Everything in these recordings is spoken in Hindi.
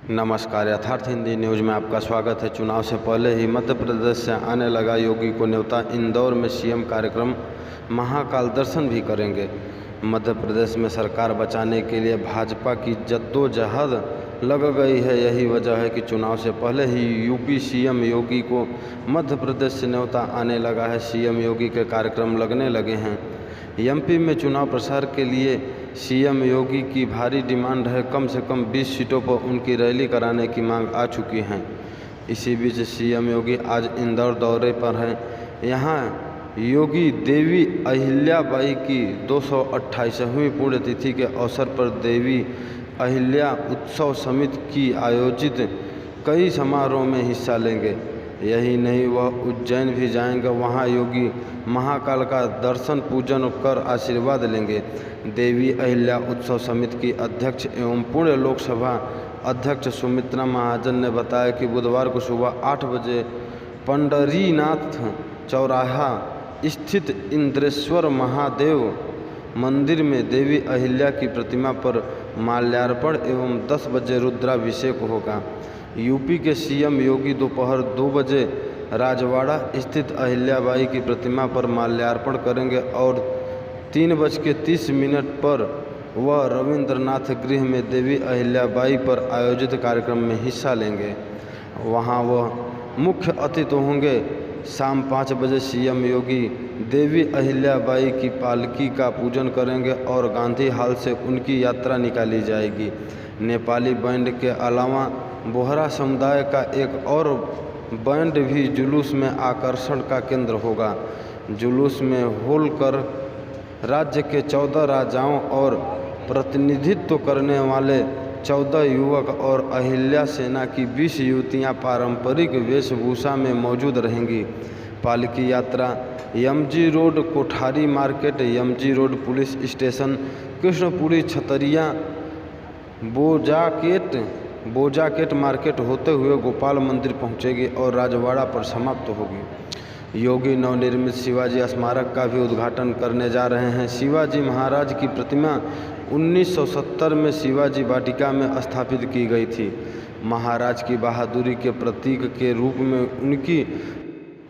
नमस्कार, यथार्थ हिंदी न्यूज़ में आपका स्वागत है। चुनाव से पहले ही मध्य प्रदेश से आने लगा योगी को न्योता। इंदौर में सीएम कार्यक्रम, महाकाल दर्शन भी करेंगे। मध्य प्रदेश में सरकार बचाने के लिए भाजपा की जद्दोजहद लग गई है। यही वजह है कि चुनाव से पहले ही यूपी सीएम योगी को मध्य प्रदेश से न्योता आने लगा है। सीएम योगी के कार्यक्रम लगने लगे हैं। एमपी में चुनाव प्रचार के लिए सीएम योगी की भारी डिमांड है। कम से कम 20 सीटों पर उनकी रैली कराने की मांग आ चुकी है। इसी बीच सीएम योगी आज इंदौर दौरे पर हैं। यहाँ योगी देवी अहिल्याबाई की 228वीं पुण्यतिथि के अवसर पर देवी अहिल्या उत्सव समिति की आयोजित कई समारोह में हिस्सा लेंगे। यही नहीं, वह उज्जैन भी जाएंगे। वहां योगी महाकाल का दर्शन पूजन कर आशीर्वाद लेंगे। देवी अहिल्या उत्सव समिति की अध्यक्ष एवं पूर्ण लोकसभा अध्यक्ष सुमित्रा महाजन ने बताया कि बुधवार को सुबह 8 बजे पंढरीनाथ चौराहा स्थित इंद्रेश्वर महादेव मंदिर में देवी अहिल्या की प्रतिमा पर माल्यार्पण एवं 10 बजे रुद्राभिषेक होगा। यूपी के सीएम योगी दोपहर 2 बजे राजवाड़ा स्थित अहिल्याबाई की प्रतिमा पर माल्यार्पण करेंगे और 3:30 पर वह रविंद्रनाथ गृह में देवी अहिल्याबाई पर आयोजित कार्यक्रम में हिस्सा लेंगे। वहां वह मुख्य अतिथि होंगे। शाम 5 बजे सीएम योगी देवी अहिल्याबाई की पालकी का पूजन करेंगे और गांधी हाल से उनकी यात्रा निकाली जाएगी। नेपाली बैंड के अलावा बोहरा समुदाय का एक और बैंड भी जुलूस में आकर्षण का केंद्र होगा। जुलूस में होलकर राज्य के 14 राजाओं और प्रतिनिधित्व करने वाले 14 युवक और अहिल्या सेना की 20 युवतियां पारंपरिक वेशभूषा में मौजूद रहेंगी। पालकी यात्रा MG road Kothari market, MG road police station, Krishnapuri, छतरिया, बोजाकेट मार्केट होते हुए गोपाल मंदिर पहुंचेगी और राजवाड़ा पर समाप्त होगी। योगी नवनिर्मित शिवाजी स्मारक का भी उद्घाटन करने जा रहे हैं। शिवाजी महाराज की प्रतिमा 1970 में शिवाजी वाटिका में स्थापित की गई थी। महाराज की बहादुरी के प्रतीक के रूप में उनकी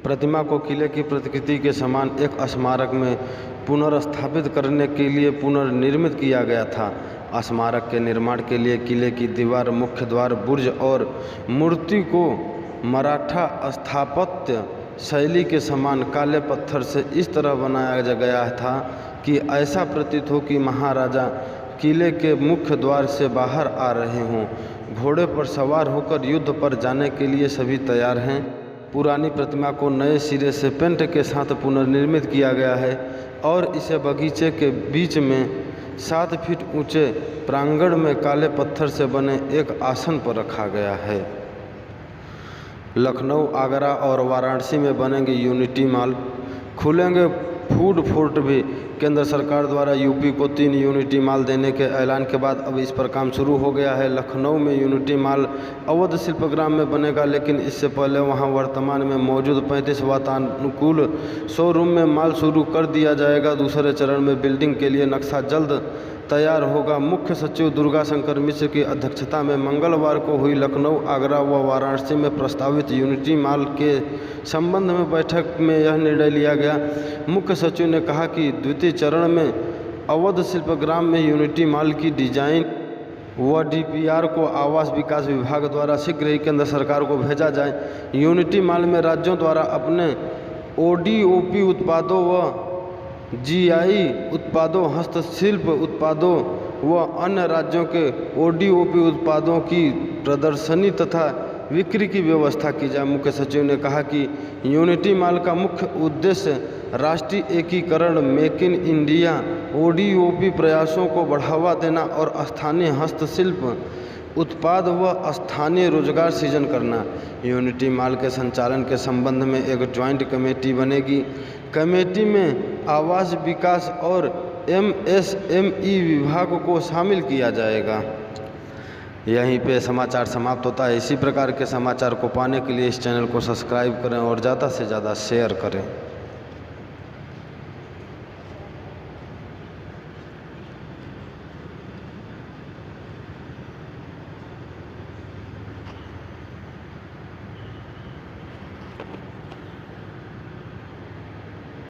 प्रतिमा को किले की प्रतिकृति के समान एक स्मारक में पुनर्स्थापित करने के लिए पुनर्निर्मित किया गया था। स्मारक के निर्माण के लिए किले की दीवार, मुख्य द्वार, बुर्ज और मूर्ति को मराठा स्थापत्य शैली के समान काले पत्थर से इस तरह बनाया गया था कि ऐसा प्रतीत हो कि महाराजा किले के मुख्य द्वार से बाहर आ रहे हों। घोड़े पर सवार होकर युद्ध पर जाने के लिए सभी तैयार हैं। पुरानी प्रतिमा को नए सिरे से पेंट के साथ पुनर्निर्मित किया गया है और इसे बगीचे के बीच में 7 फीट ऊंचे प्रांगण में काले पत्थर से बने एक आसन पर रखा गया है। लखनऊ, आगरा और वाराणसी में बनेंगे यूनिटी मॉल, खुलेंगे फूड कोर्ट भी। केंद्र सरकार द्वारा यूपी को 3 यूनिटी मॉल देने के ऐलान के बाद अब इस पर काम शुरू हो गया है। लखनऊ में यूनिटी मॉल अवध शिल्पग्राम में बनेगा, लेकिन इससे पहले वहां वर्तमान में मौजूद 35 वातानुकूल शोरूम में मॉल शुरू कर दिया जाएगा। दूसरे चरण में बिल्डिंग के लिए नक्शा जल्द तैयार होगा। मुख्य सचिव दुर्गा शंकर मिश्र की अध्यक्षता में मंगलवार को हुई लखनऊ, आगरा व वाराणसी में प्रस्तावित यूनिटी मॉल के संबंध में बैठक में यह निर्णय लिया गया। मुख्य सचिव ने कहा कि द्वितीय चरण में अवध शिल्पग्राम में यूनिटी मॉल की डिजाइन व डीपीआर को आवास विकास विभाग द्वारा शीघ्र ही केंद्र सरकार को भेजा जाए। यूनिटी मॉल में राज्यों द्वारा अपने ओडीओपी उत्पादों व जीआई उत्पादों, हस्तशिल्प उत्पादों व अन्य राज्यों के ओडीओपी उत्पादों की प्रदर्शनी तथा बिक्री की व्यवस्था की जाए। मुख्य सचिव ने कहा कि यूनिटी मॉल का मुख्य उद्देश्य राष्ट्रीय एकीकरण, मेक इन इंडिया, ओडीओपी प्रयासों को बढ़ावा देना और स्थानीय हस्तशिल्प उत्पाद व स्थानीय रोजगार सृजन करना। यूनिटी मॉल के संचालन के संबंध में एक ज्वाइंट कमेटी बनेगी। कमेटी में आवास विकास और एमएसएमई विभाग को शामिल किया जाएगा। यहीं पे समाचार समाप्त होता है। इसी प्रकार के समाचार को पाने के लिए इस चैनल को सब्सक्राइब करें और ज़्यादा से ज़्यादा शेयर करें।